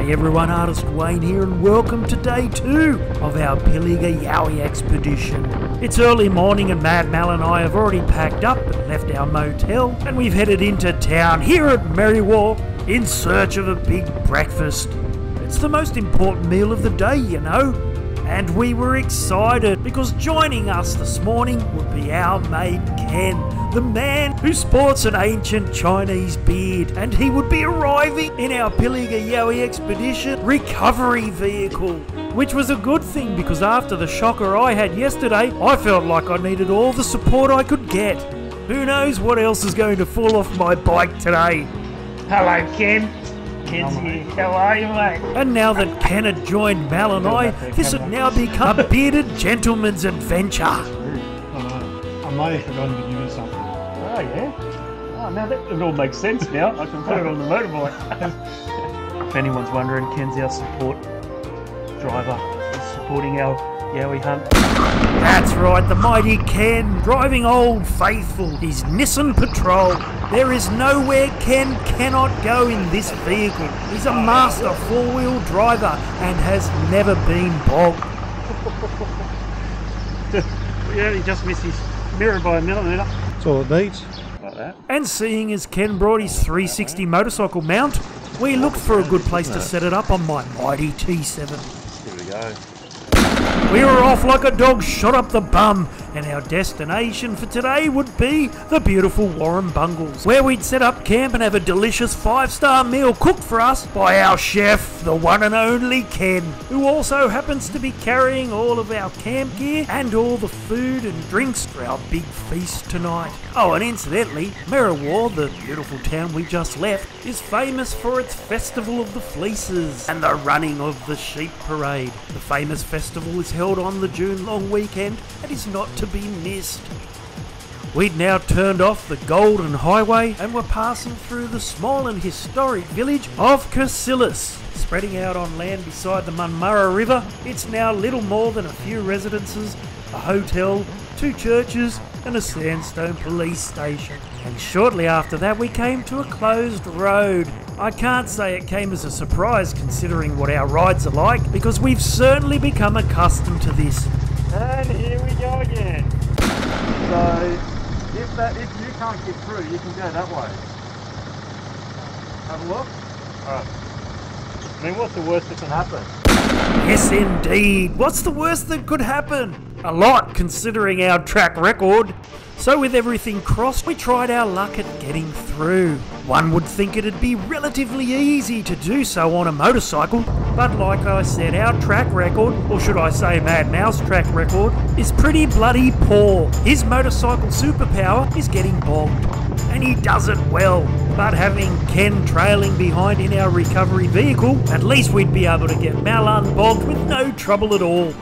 G'day everyone, Artist Wayne here and welcome to day 2 of our PILLIGA YOWIE expedition. It's early morning and Mad Mal and I have already packed up and left our motel and we've headed into town here at Merrywar in search of a big breakfast. It's the most important meal of the day, you know. And we were excited because joining us this morning would be our mate Ken, the man who sports an ancient Chinese beard, and he would be arriving in our PILLIGA YOWIE expedition recovery vehicle. Which was a good thing because after the shocker I had yesterday, I felt like I needed all the support I could get. Who knows what else is going to fall off my bike today? Hello Ken. Ken's here. How are you, mate? And now that Ken had joined Mal and I, this had now become a bearded gentleman's adventure. I may have forgotten to give you something. Oh, yeah? Oh, now that it all makes sense now. I can put it on the motorbike. If anyone's wondering, Ken's our support driver. He's supporting our Yowie hunt. That's right, the mighty Ken, driving Old Faithful, his Nissan Patrol. There is nowhere Ken cannot go in this vehicle. He's a master four-wheel driver and has never been bogged. Yeah, he just missed his mirror by a millimetre. That's all it needs. Like that. And seeing as Ken brought his 360 motorcycle mount, we looked for a good place to set it up on my mighty T7. Here we go. We were off like a dog shot up the bum, and our destination for today would be the beautiful Warrumbungles, where we'd set up camp and have a delicious 5-star meal cooked for us by our chef, the one and only Ken, who also happens to be carrying all of our camp gear and all the food and drinks for our big feast tonight. Oh, and incidentally, Merrywar, the beautiful town we just left, is famous for its Festival of the Fleeces and the running of the sheep parade. The famous festival is held on the June long weekend and is not to be missed. We'd now turned off the Golden Highway and were passing through the small and historic village of Cassillis. Spreading out on land beside the Munmurra River, it's now little more than a few residences, a hotel, 2 churches and a sandstone police station. And shortly after that we came to a closed road. I can't say it came as a surprise considering what our rides are like, because we've certainly become accustomed to this. And here we go again. So, if you can't get through, you can go that way. Have a look. Alright. I mean, what's the worst that can happen? Yes indeed, what's the worst that could happen? A lot, considering our track record. So with everything crossed, we tried our luck at getting through. One would think it'd be relatively easy to do so on a motorcycle, but like I said, our track record, or should I say Mad Mal's track record, is pretty bloody poor. His motorcycle superpower is getting bogged, and he does it well. But having Ken trailing behind in our recovery vehicle, at least we'd be able to get Mal unbogged with no trouble at all.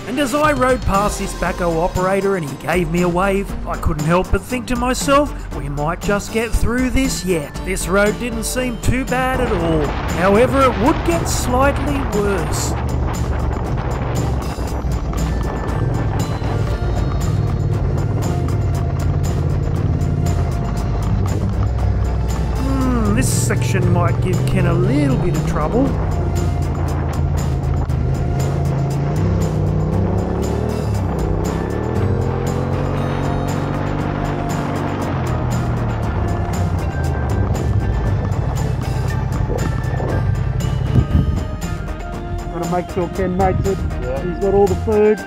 And as I rode past this backhoe operator and he gave me a wave, I couldn't help but think to myself, we might just get through this yet. This road didn't seem too bad at all. However, it would get slightly worse. This section might give Ken a little bit of trouble. Make sure Ken makes it. Yeah. He's got all the food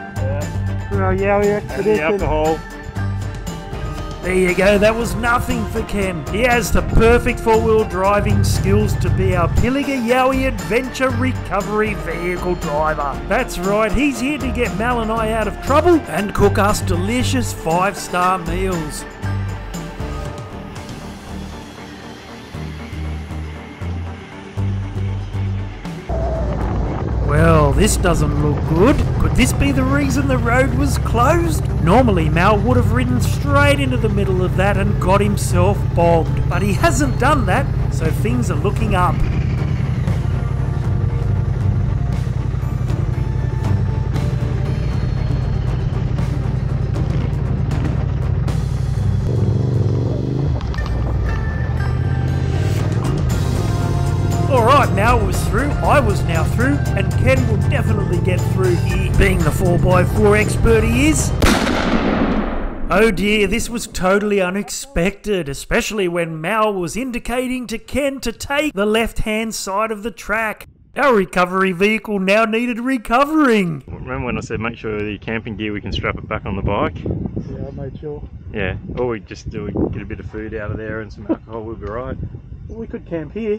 for our Yowie expedition. And the alcohol. There you go, that was nothing for Ken. He has the perfect four-wheel driving skills to be our PILLIGA YOWIE Adventure recovery vehicle driver. That's right, he's here to get Mal and I out of trouble and cook us delicious 5-star meals. Well, this doesn't look good. Could this be the reason the road was closed? Normally, Mal would have ridden straight into the middle of that and got himself bogged. But he hasn't done that, so things are looking up. Alright, now it was through, I was now through, and Ken will definitely get through here, being the 4x4 expert he is. Oh dear, this was totally unexpected, especially when Mal was indicating to Ken to take the left-hand side of the track. Our recovery vehicle now needed recovering. Remember when I said make sure the camping gear we can strap it back on the bike? Yeah, I made sure. Yeah, all we just do, we get a bit of food out of there and some alcohol, we'll be right. Well, we could camp here.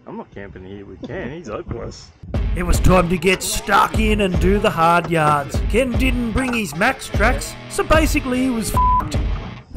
I'm not camping here with Ken, he's hopeless. It was time to get stuck in and do the hard yards. Ken didn't bring his max tracks, so basically he was f***ed.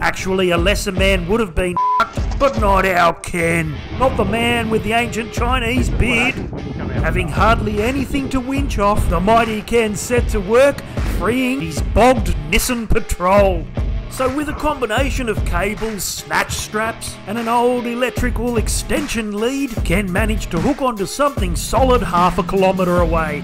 Actually, a lesser man would have been f***ed, but not our Ken. Not the man with the ancient Chinese beard. Having hardly anything to winch off, the mighty Ken set to work freeing his bogged Nissan Patrol. So with a combination of cables, snatch straps, and an old electrical extension lead, Ken managed to hook onto something solid half a kilometre away.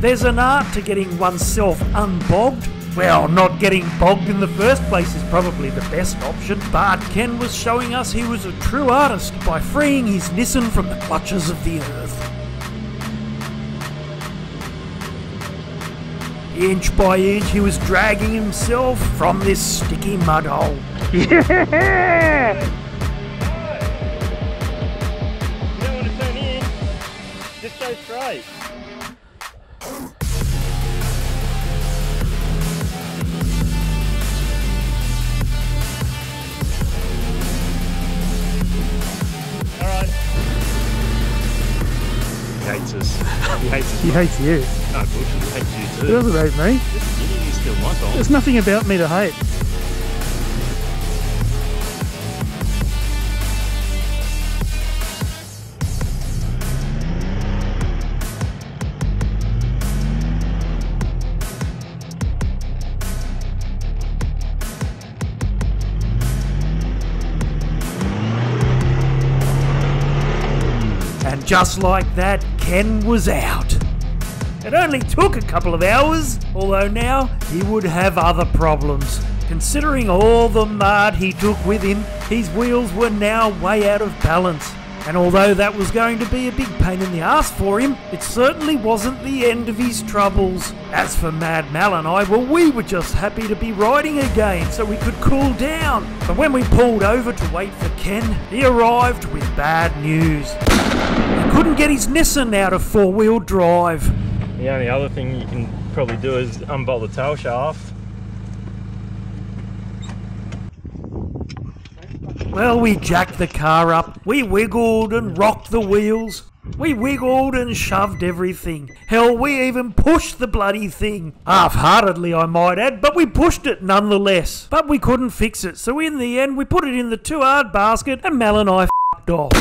There's an art to getting oneself unbogged. Well, not getting bogged in the first place is probably the best option, but Ken was showing us he was a true artist by freeing his Nissan from the clutches of the earth. Inch by inch, he was dragging himself from this sticky mud hole. Yeah! You don't want to turn in, just go straight. Alright. He hates us. He hates us. He hates you. No, bullshit, he hates you He too. doesn't hate me. You still my dog. There's nothing about me to hate. And just like that, Ken was out. It only took a couple of hours, although now he would have other problems. Considering all the mud he took with him, his wheels were now way out of balance. And although that was going to be a big pain in the ass for him, it certainly wasn't the end of his troubles. As for Mad Mal and I, well, we were just happy to be riding again so we could cool down. But when we pulled over to wait for Ken, he arrived with bad news. He couldn't get his Nissan out of four-wheel drive. The only other thing you can probably do is unbolt the tail shaft. Well, we jacked the car up, we wiggled and rocked the wheels, we wiggled and shoved everything. Hell, we even pushed the bloody thing. Half-heartedly, I might add, but we pushed it nonetheless. But we couldn't fix it, so in the end we put it in the too-hard basket and Mel and I f***ed off.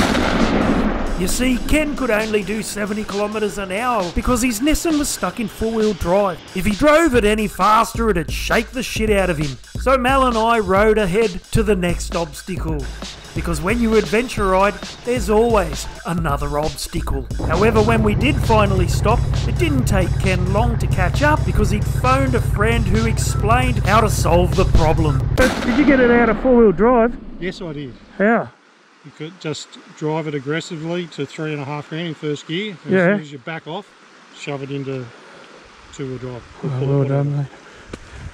You see, Ken could only do 70 kilometres an hour because his Nissan was stuck in four-wheel drive. If he drove it any faster, it'd shake the shit out of him. So Mal and I rode ahead to the next obstacle. Because when you adventure ride, there's always another obstacle. However, when we did finally stop, it didn't take Ken long to catch up because he'd phoned a friend who explained how to solve the problem. Did you get it out of four-wheel drive? Yes, I did. How? You could just drive it aggressively to 3.5 grand in first gear. And Yeah. as soon as you back off, shove it into two-wheel drive. Oh, well done, mate.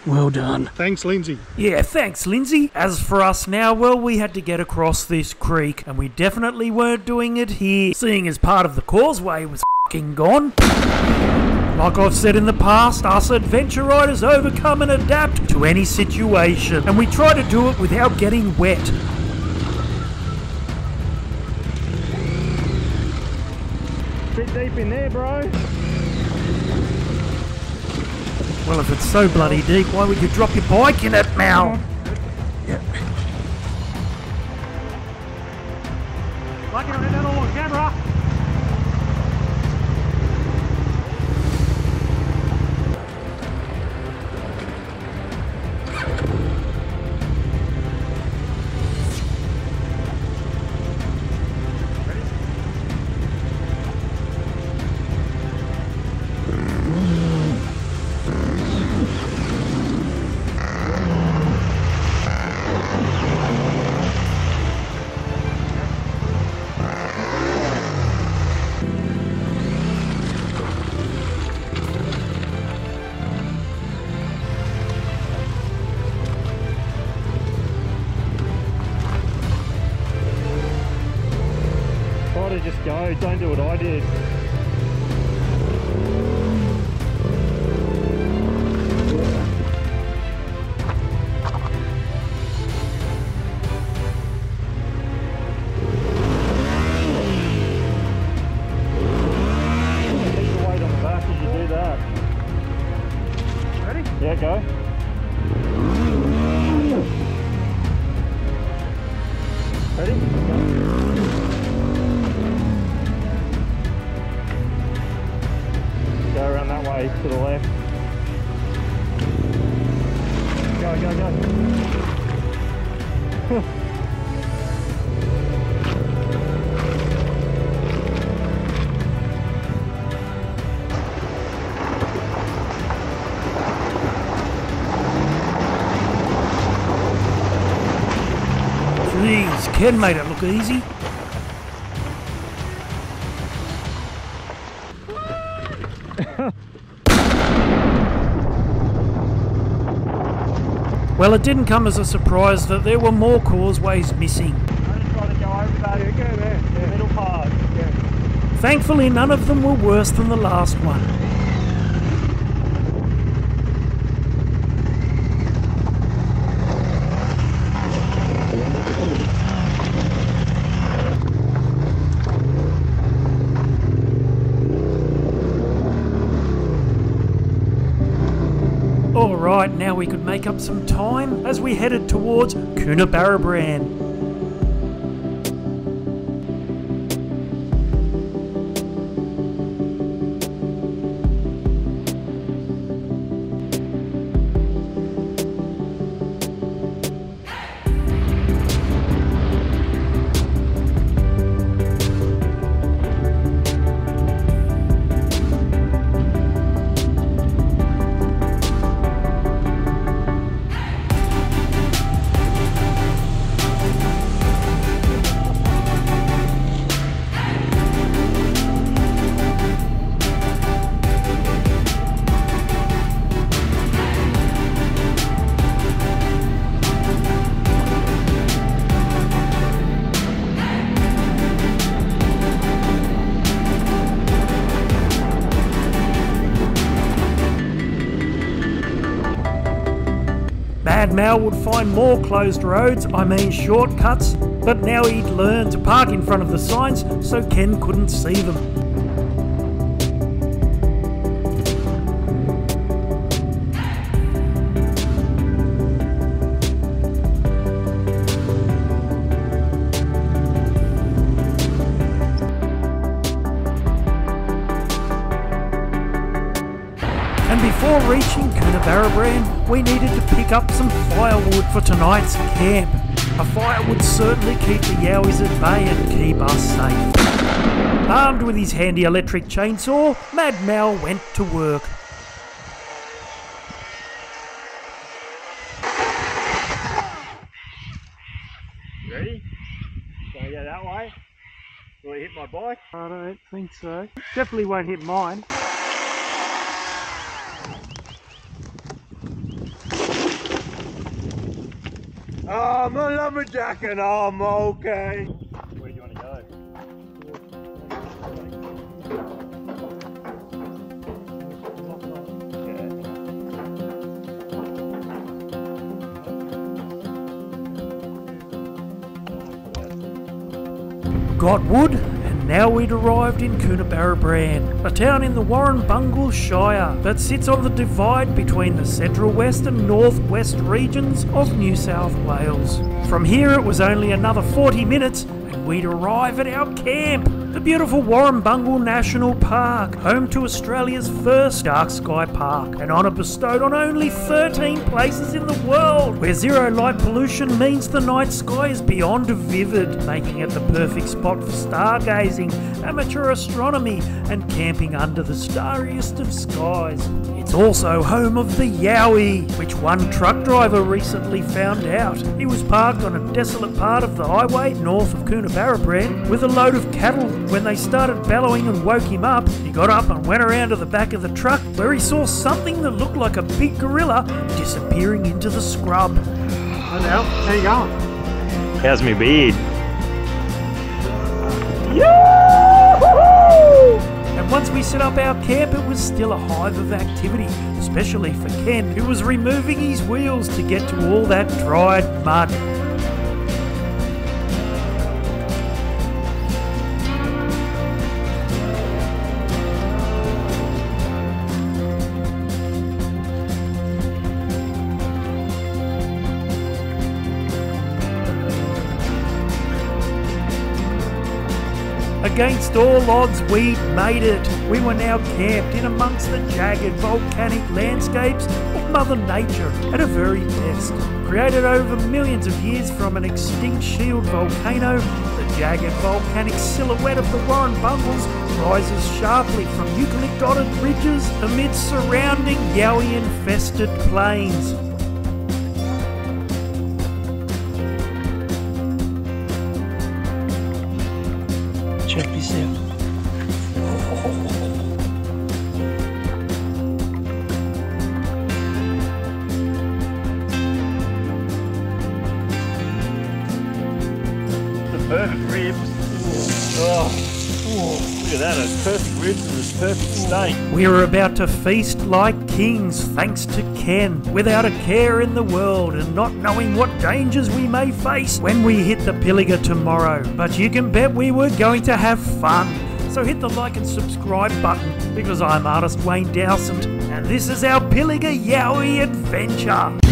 Well done. Thanks, Lindsay. Yeah, thanks, Lindsay. As for us now, well, we had to get across this creek, and we definitely weren't doing it here, seeing as part of the causeway was f***ing gone. Like I've said in the past, us adventure riders overcome and adapt to any situation, and we try to do it without getting wet. Bit deep in there, bro. Well, if it's so bloody deep, why would you drop your bike in it, Mal? Yep. Like it on another camera. gotta just go. Don't do what I did. Yeah, go. Ready? Go around that way to the left. Go, go, go. Jeez, Ken made it look easy. Well, it didn't come as a surprise that there were more causeways missing. I just try to go over that. Yeah, go there. Yeah. Middle part. Yeah. Thankfully, none of them were worse than the last one. Alright, now we could make up some time as we headed towards Coonabarabran. Mad Mal would find more closed roads, I mean shortcuts, but now he'd learn to park in front of the signs so Ken couldn't see them. And before reaching Coonabarabran, we needed to pick up some firewood for tonight's camp. A fire would certainly keep the Yowies at bay and keep us safe. Armed with his handy electric chainsaw, Mad Mal went to work. Ready? Gonna go that way? Will it hit my bike? I don't think so. Definitely won't hit mine. Oh, I'm a lumberjack and I'm okay. Where do you want to go? Got wood, and now we'd arrived in Coonabarabran, a town in the Warrumbungle Shire that sits on the divide between the central west and northwest regions of New South Wales. From here it was only another 40 minutes and we'd arrive at our camp, the beautiful Warrumbungle National Park, home to Australia's first dark sky park, an honour bestowed on only 13 places in the world, where zero light pollution means the night sky is beyond vivid, making it the perfect spot for stargazing, amateur astronomy and camping under the starriest of skies. It's also home of the Yowie, which one truck driver recently found out. He was parked on a desolate part of the highway north of Coonabarabran with a load of cattle. When they started bellowing and woke him up, he got up and went around to the back of the truck where he saw something that looked like a big gorilla disappearing into the scrub. Hi Al, how you going? How's me beard? Yeah! And once we set up our camp, it was still a hive of activity, especially for Ken, who was removing his wheels to get to all that dried mud. Against all odds, we'd made it. We were now camped in amongst the jagged volcanic landscapes of Mother Nature at her very best. Created over millions of years from an extinct shield volcano, the jagged volcanic silhouette of the Warrumbungles rises sharply from eucalypt-dotted ridges amidst surrounding Yowie-infested plains. Check this out. The perfect ribs. Look at that, it's perfect ribs in this perfect state. We were about to feast like kings thanks to Ken, without a care in the world and not knowing what dangers we may face when we hit the Pilliga tomorrow. But you can bet we were going to have fun. So hit the like and subscribe button, because I'm artist Wayne Dowsett and this is our Pilliga Yowie Adventure.